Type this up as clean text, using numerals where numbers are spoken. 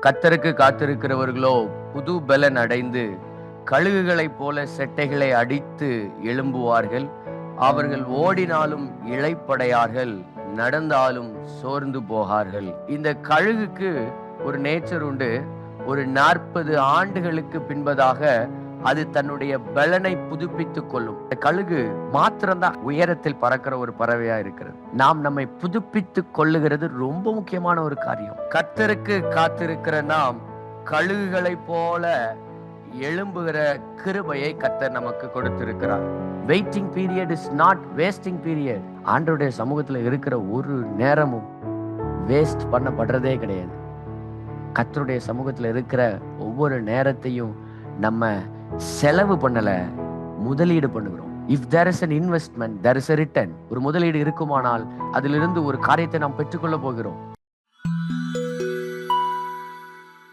கர்த்தருக்கு காத்திருக்கிறவர்களோ புது பலன் அடைந்து கழுகுகளைப் போல செட்டைகளை அடித்து எழும்புவார்கள். அவர்கள் ஓடினாலும் இளைப்படையார்கள், நடந்தாலும் சோர்ந்து போகார்கள். இந்த கழுகுக்கு ஒரு நேச்சர் உண்டு. ஒரு 40 ஆண்டுகளுக்கு பின்பதாக அது தன்னுடைய பலனை புதுப்பித்துக் கொள்ளும். இந்த கழுகு மாத்திரம்தான் உயரத்தில் பறக்கிற ஒரு பறவையா இருக்கிறது. நாம் நம்மை புதுப்பித்துக் கொள்ளுகிறது ரொம்ப முக்கியமான ஒரு காரியம். கர்த்தருக்கு காத்திருக்கிற நாம் கழுகுகளைப் போல எழும்புகிற கிருபையை கர்த்தர் நமக்கு கொடுத்திருக்கிறார். Waiting period is not wasting period. ஆண்டவருடைய சமூகத்துல இருக்கிற ஒரு நேரமும் வேஸ்ட் பண்ணப்படுறதே கிடையாது. கர்த்தருடைய சமூகத்துல இருக்கிற ஒவ்வொரு நேரத்தையும் நம்ம செலவு பண்ணல, முதலீடு பண்ணுகிறோம். If there is an investment, there is a return. ஒரு முதலீடு இருக்குமானால் அதிலிருந்து ஒரு காரியத்தை நாம் பெற்றுக்கொள்ள போகிறோம்.